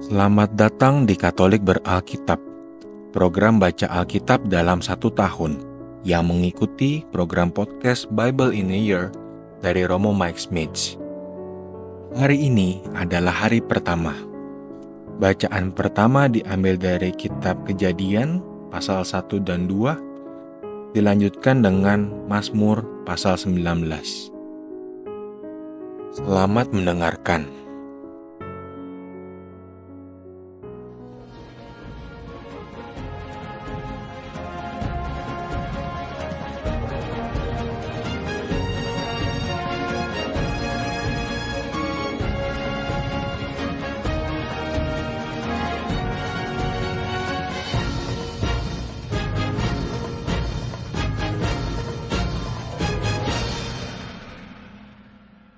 Selamat datang di Katolik Beralkitab, program baca Alkitab dalam 1 tahun, yang mengikuti program podcast Bible in a Year dari Romo Mike Smith. Hari ini adalah hari pertama. Bacaan pertama diambil dari kitab Kejadian, pasal 1 dan 2, dilanjutkan dengan Mazmur pasal 19. Selamat mendengarkan.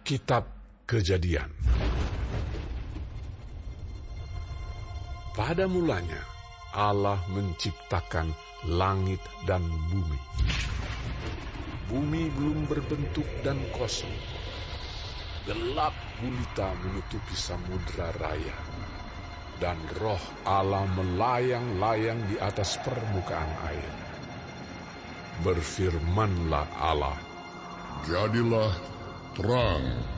Kitab Kejadian. Pada mulanya Allah menciptakan langit dan bumi. Bumi belum berbentuk dan kosong. Gelap gulita menutupi samudra raya, dan roh Allah melayang-layang di atas permukaan air. Berfirmanlah Allah, "Jadilah terang."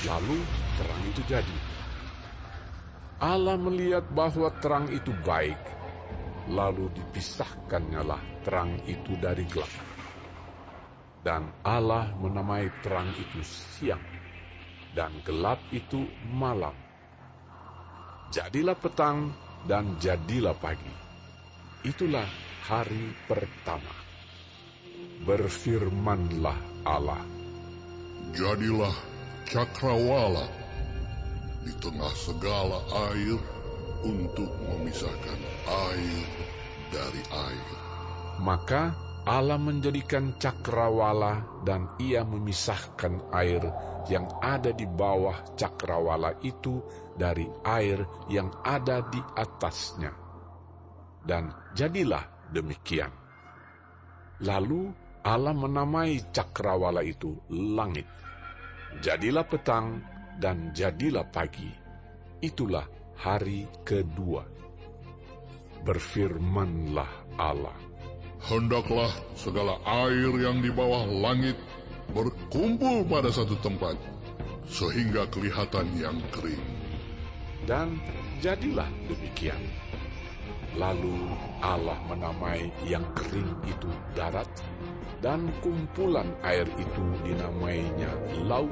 Lalu terang itu jadi. Allah melihat bahwa terang itu baik, lalu dipisahkannyalah terang itu dari gelap. Dan Allah menamai terang itu siang, dan gelap itu malam. Jadilah petang dan jadilah pagi. Itulah hari pertama. Berfirmanlah Allah, "Jadilah cakrawala di tengah segala air untuk memisahkan air dari air." Maka Allah menjadikan cakrawala dan ia memisahkan air yang ada di bawah cakrawala itu dari air yang ada di atasnya. Dan jadilah demikian. Lalu Allah menamai cakrawala itu langit. Jadilah petang dan jadilah pagi. Itulah hari kedua. Berfirmanlah Allah, "Hendaklah segala air yang di bawah langit berkumpul pada satu tempat, sehingga kelihatan yang kering." Dan jadilah demikian. Lalu Allah menamai yang kering itu darat, dan kumpulan air itu dinamainya laut.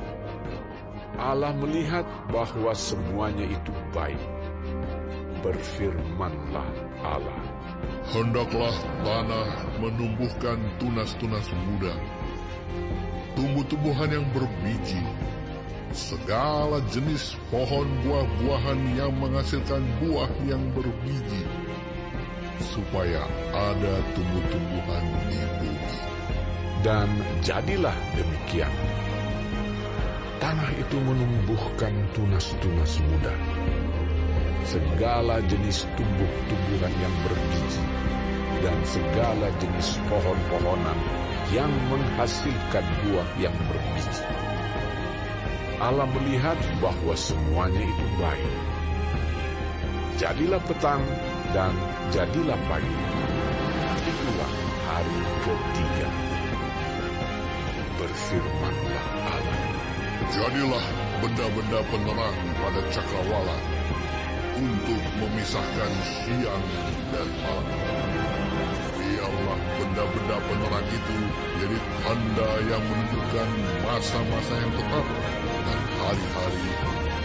Allah melihat bahwa semuanya itu baik. Berfirmanlah Allah, "Hendaklah tanah menumbuhkan tunas-tunas muda, tumbuh-tumbuhan yang berbiji, segala jenis pohon buah-buahan yang menghasilkan buah yang berbiji, supaya ada tumbuh-tumbuhan di bumi." Dan jadilah demikian. Tanah itu menumbuhkan tunas-tunas muda, segala jenis tumbuh-tumbuhan yang berbiji, dan segala jenis pohon-pohonan yang menghasilkan buah yang berbiji. Allah melihat bahwa semuanya itu baik. Jadilah petang dan jadilah pagi. Itulah hari ketiga. Berfirmanlah Allah, "Jadilah benda-benda penerang pada cakrawala untuk memisahkan siang dan malam. Biarlah benda-benda penerang itu jadi tanda yang menunjukkan masa-masa yang tetap dan hari-hari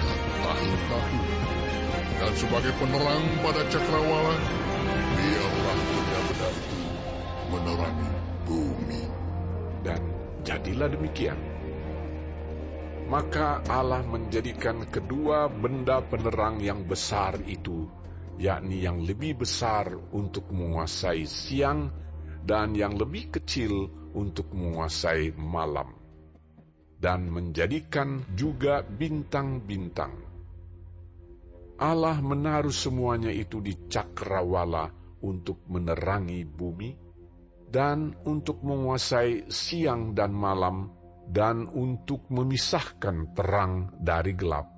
dan tahun-tahun. Dan sebagai penerang pada cakrawala, biarlah benda-benda itu menerangi bumi." dan jadilah demikian. Maka Allah menjadikan kedua benda penerang yang besar itu, yakni yang lebih besar untuk menguasai siang dan yang lebih kecil untuk menguasai malam, dan menjadikan juga bintang-bintang. Allah menaruh semuanya itu di cakrawala untuk menerangi bumi, dan untuk menguasai siang dan malam, dan untuk memisahkan terang dari gelap.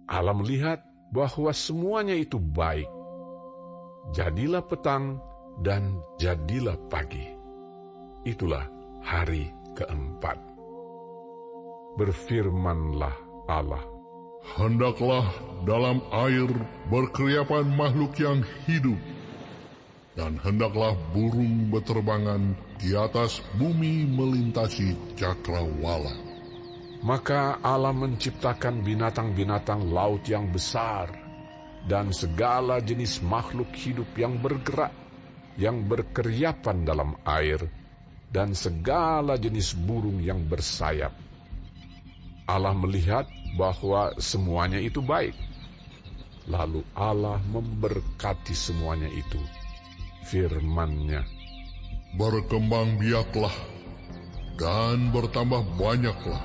Allah melihat bahwa semuanya itu baik. Jadilah petang dan jadilah pagi. Itulah hari keempat. Berfirmanlah Allah, Hendaklah dalam air berkeriapan makhluk yang hidup, dan hendaklah burung beterbangan di atas bumi melintasi cakrawala. Maka Allah menciptakan binatang-binatang laut yang besar, dan segala jenis makhluk hidup yang bergerak, yang berkeriapan dalam air, dan segala jenis burung yang bersayap. Allah melihat bahwa semuanya itu baik. Lalu Allah memberkati semuanya itu. Firman-Nya, Berkembang biaklah dan bertambah banyaklah,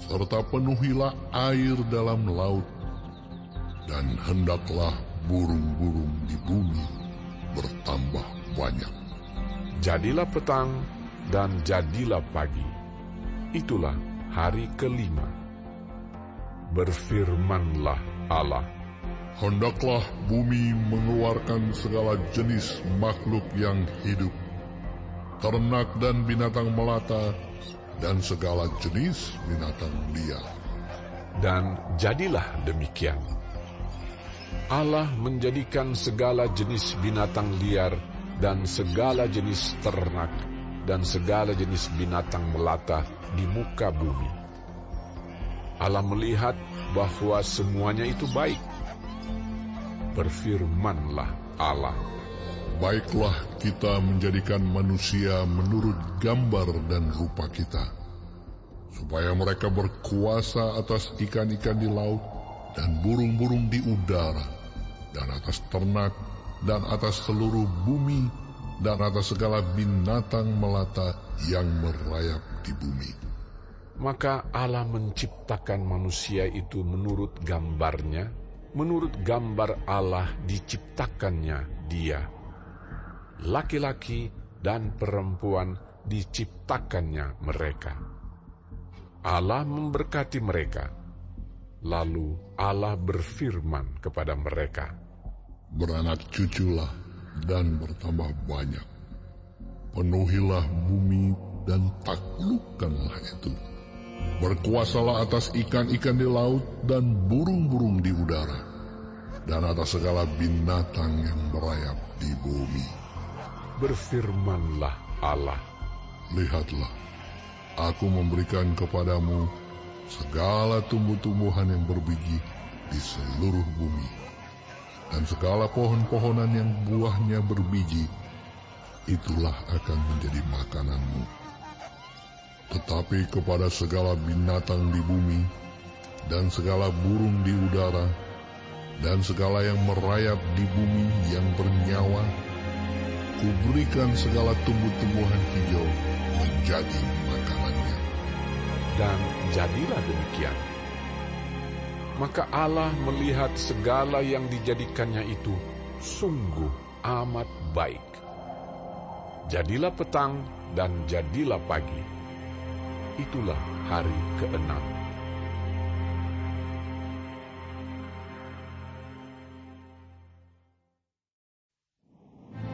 serta penuhilah air dalam laut, dan hendaklah burung-burung di bumi bertambah banyak. jadilah petang dan jadilah pagi. Itulah hari kelima. Berfirmanlah Allah, Hendaklah bumi mengeluarkan segala jenis makhluk yang hidup, ternak dan binatang melata, dan segala jenis binatang liar. dan jadilah demikian. Allah menjadikan segala jenis binatang liar dan segala jenis ternak dan segala jenis binatang melata di muka bumi. Allah melihat bahwa semuanya itu baik. Berfirmanlah Allah, Baiklah kita menjadikan manusia menurut gambar dan rupa kita, supaya mereka berkuasa atas ikan-ikan di laut dan burung-burung di udara, dan atas ternak, dan atas seluruh bumi, dan atas segala binatang melata yang merayap di bumi. Maka Allah menciptakan manusia itu menurut gambarnya, menurut gambar Allah diciptakannya dia. Laki-laki dan perempuan diciptakannya mereka. Allah memberkati mereka. Lalu Allah berfirman kepada mereka, Beranak cuculah dan bertambah banyak. Penuhilah bumi dan taklukkanlah itu. Berkuasalah atas ikan-ikan di laut dan burung-burung di udara, dan atas segala binatang yang merayap di bumi. Berfirmanlah Allah, Lihatlah, aku memberikan kepadamu segala tumbuh-tumbuhan yang berbiji di seluruh bumi, dan segala pohon-pohonan yang buahnya berbiji, itulah akan menjadi makananmu. Tetapi kepada segala binatang di bumi, dan segala burung di udara, dan segala yang merayap di bumi yang bernyawa, kuberikan segala tumbuh-tumbuhan hijau menjadi makanannya. dan jadilah demikian. Maka Allah melihat segala yang dijadikannya itu sungguh amat baik. Jadilah petang dan jadilah pagi. Itulah hari keenam.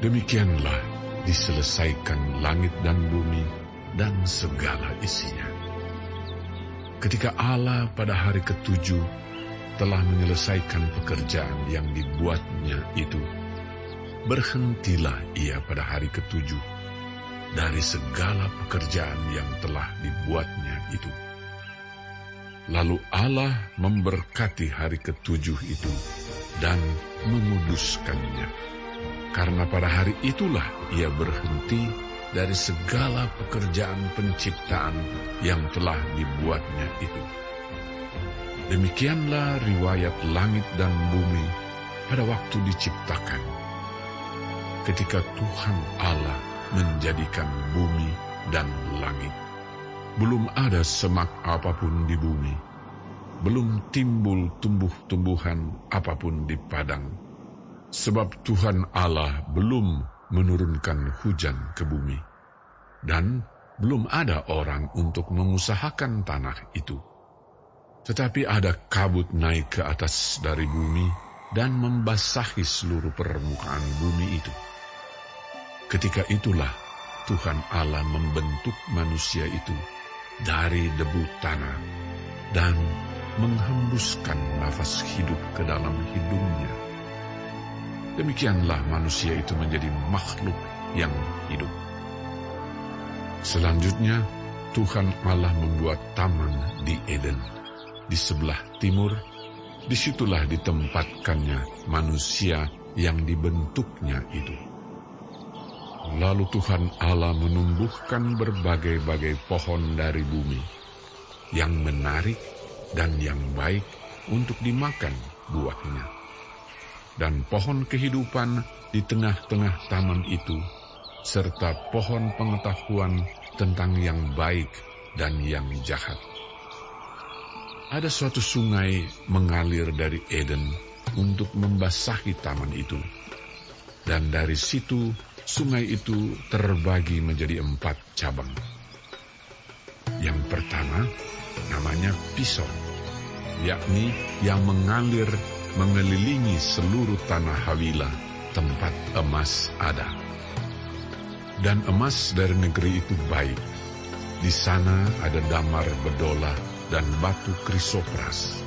Demikianlah diselesaikan langit dan bumi dan segala isinya. Ketika Allah pada hari ketujuh telah menyelesaikan pekerjaan yang dibuatnya itu, berhentilah ia pada hari ketujuh dari segala pekerjaan yang telah dibuatnya itu. Lalu Allah memberkati hari ketujuh itu dan menguduskannya, karena pada hari itulah ia berhenti dari segala pekerjaan penciptaan yang telah dibuatnya itu. Demikianlah riwayat langit dan bumi pada waktu diciptakan. Ketika Tuhan Allah menjadikan bumi dan langit, belum ada semak apapun di bumi, belum timbul tumbuh-tumbuhan apapun di padang, sebab Tuhan Allah belum menurunkan hujan ke bumi, dan belum ada orang untuk mengusahakan tanah itu. Tetapi ada kabut naik ke atas dari bumi dan membasahi seluruh permukaan bumi itu. Ketika itulah Tuhan Allah membentuk manusia itu dari debu tanah dan menghembuskan nafas hidup ke dalam hidungnya. Demikianlah manusia itu menjadi makhluk yang hidup. Selanjutnya, Tuhan Allah membuat taman di Eden, di sebelah timur. Disitulah ditempatkannya manusia yang dibentuknya itu. Lalu Tuhan Allah menumbuhkan berbagai-bagai pohon dari bumi, yang menarik dan yang baik untuk dimakan buahnya. Dan pohon kehidupan di tengah-tengah taman itu, serta pohon pengetahuan tentang yang baik dan yang jahat. Ada suatu sungai mengalir dari Eden untuk membasahi taman itu. Dan dari situ, sungai itu terbagi menjadi 4 cabang. Yang pertama, namanya Pison, yakni yang mengalir mengelilingi seluruh tanah Hawila, tempat emas ada. Dan emas dari negeri itu baik. Di sana ada damar bedola dan batu krisopras.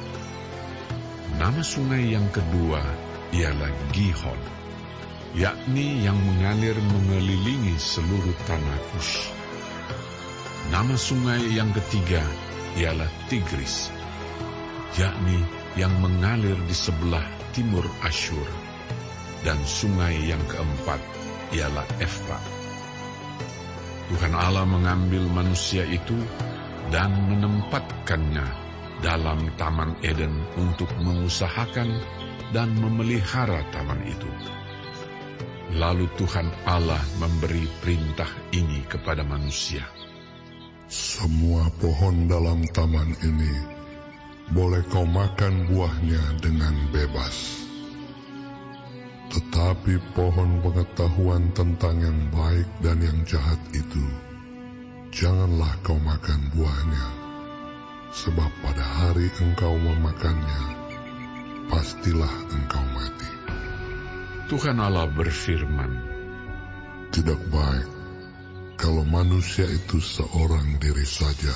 Nama sungai yang kedua ialah Gihon, yakni yang mengalir mengelilingi seluruh tanah Kush. Nama sungai yang ketiga ialah Tigris, yakni yang mengalir di sebelah timur Asyur. Dan sungai yang keempat ialah Efrat. Tuhan Allah mengambil manusia itu dan menempatkannya dalam Taman Eden untuk mengusahakan dan memelihara taman itu. Lalu Tuhan Allah memberi perintah ini kepada manusia. Semua pohon dalam taman ini boleh kau makan buahnya dengan bebas. Tetapi pohon pengetahuan tentang yang baik dan yang jahat itu, janganlah kau makan buahnya, sebab pada hari engkau memakannya, pastilah engkau mati. Tuhan Allah berfirman, Tidak baik kalau manusia itu seorang diri saja.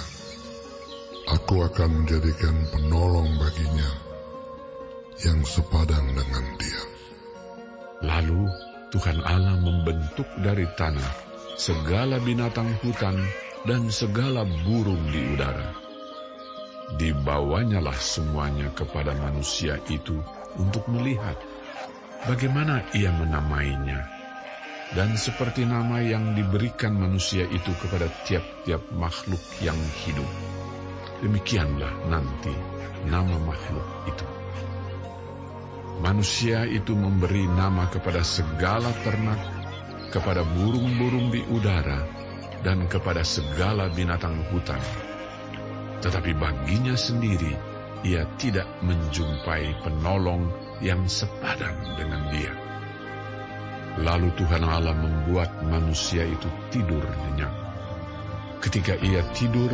Aku akan menjadikan penolong baginya yang sepadan dengan dia. Lalu Tuhan Allah membentuk dari tanah segala binatang hutan dan segala burung di udara. Dibawanyalah semuanya kepada manusia itu untuk melihat bagaimana ia menamainya. Dan seperti nama yang diberikan manusia itu kepada tiap-tiap makhluk yang hidup, demikianlah nanti nama makhluk itu. Manusia itu memberi nama kepada segala ternak, kepada burung-burung di udara, dan kepada segala binatang hutan. Tetapi baginya sendiri, ia tidak menjumpai penolong yang sepadan dengan dia. Lalu Tuhan Allah membuat manusia itu tidur nyenyak. Ketika ia tidur,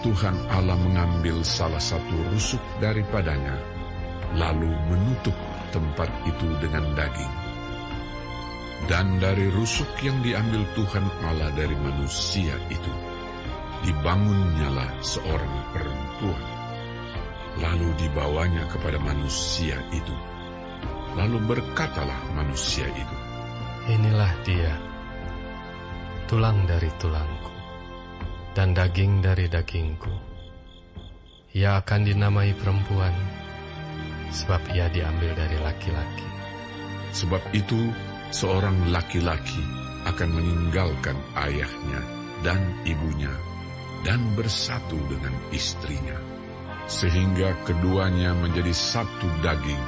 Tuhan Allah mengambil salah satu rusuk daripadanya, lalu menutup tempat itu dengan daging. Dan dari rusuk yang diambil Tuhan Allah dari manusia itu, dibangunnyalah seorang perempuan. Lalu dibawanya kepada manusia itu. Lalu berkatalah manusia itu, Inilah dia, tulang dari tulangku, dan daging dari dagingku. Ia akan dinamai perempuan, sebab ia diambil dari laki-laki. sebab itu seorang laki-laki akan meninggalkan ayahnya dan ibunya dan bersatu dengan istrinya, sehingga keduanya menjadi satu daging.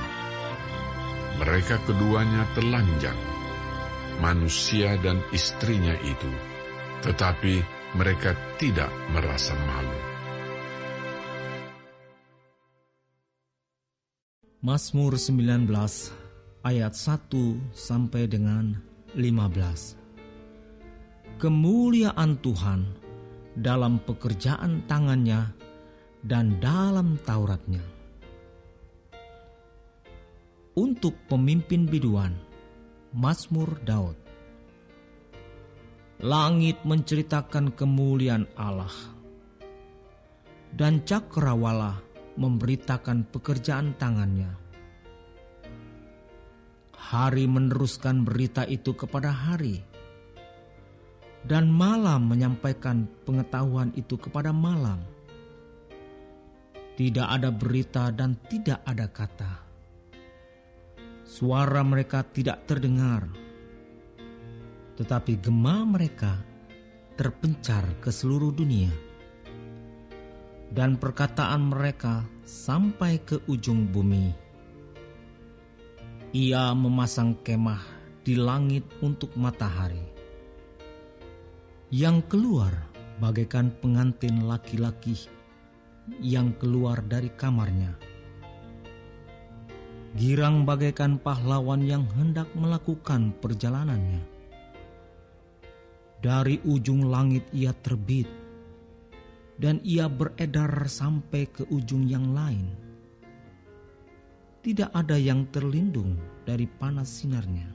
Mereka keduanya telanjang, manusia dan istrinya itu, tetapi mereka tidak merasa malu. Mazmur 19 ayat 1 sampai dengan 15. Kemuliaan Tuhan dalam pekerjaan tangannya dan dalam Tauratnya. Untuk pemimpin biduan, Mazmur Daud. Langit menceritakan kemuliaan Allah, dan cakrawala memberitakan pekerjaan tangannya. Hari meneruskan berita itu kepada hari, dan malam menyampaikan pengetahuan itu kepada malam. Tidak ada berita dan tidak ada kata. Suara mereka tidak terdengar, tetapi gema mereka terpencar ke seluruh dunia, dan perkataan mereka sampai ke ujung bumi. Ia memasang kemah di langit untuk matahari, yang keluar bagaikan pengantin laki-laki yang keluar dari kamarnya. Girang bagaikan pahlawan yang hendak melakukan perjalanannya. Dari ujung langit ia terbit, dan ia beredar sampai ke ujung yang lain. Tidak ada yang terlindung dari panas sinarnya.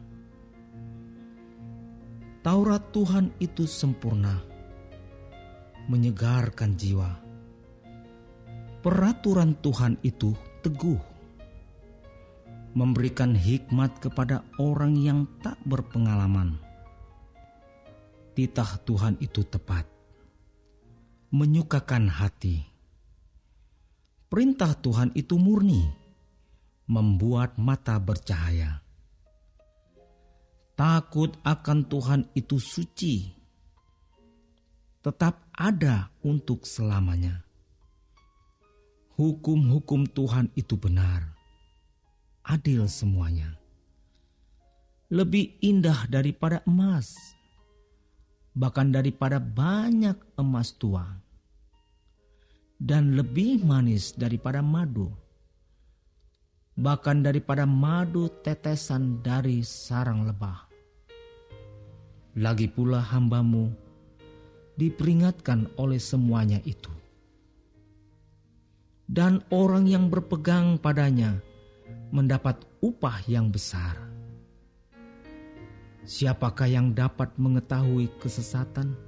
Taurat Tuhan itu sempurna, menyegarkan jiwa. Peraturan Tuhan itu teguh, memberikan hikmat kepada orang yang tak berpengalaman. Titah Tuhan itu tepat, menyukakan hati. Perintah Tuhan itu murni, membuat mata bercahaya. Takut akan Tuhan itu suci, tetap ada untuk selamanya. Hukum-hukum Tuhan itu benar, adil semuanya. Lebih indah daripada emas, bahkan daripada banyak emas tua, dan lebih manis daripada madu, bahkan daripada madu tetesan dari sarang lebah. Lagi pula hamba-Mu diperingatkan oleh semuanya itu, dan orang yang berpegang padanya mendapat upah yang besar. Siapakah yang dapat mengetahui kesesatan?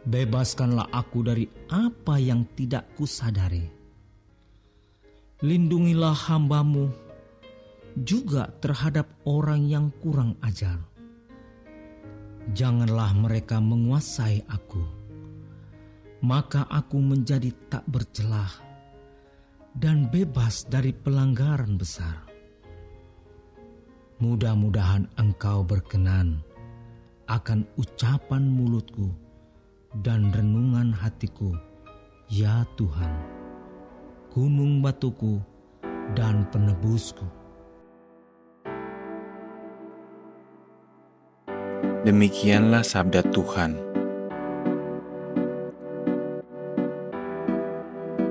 Bebaskanlah aku dari apa yang tidak kusadari. Lindungilah hamba-Mu juga terhadap orang yang kurang ajar. Janganlah mereka menguasai aku, maka aku menjadi tak bercelah dan bebas dari pelanggaran besar. Mudah-mudahan Engkau berkenan akan ucapan mulutku dan renungan hatiku, ya Tuhan, gunung batuku dan penebusku. Demikianlah sabda Tuhan.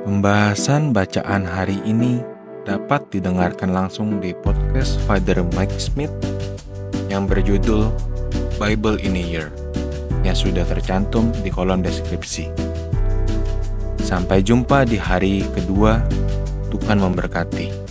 Pembahasan bacaan hari ini dapat didengarkan langsung di podcast Father Mike Smith yang berjudul Bible in a Year yang sudah tercantum di kolom deskripsi. Sampai jumpa di hari kedua. Tuhan memberkati.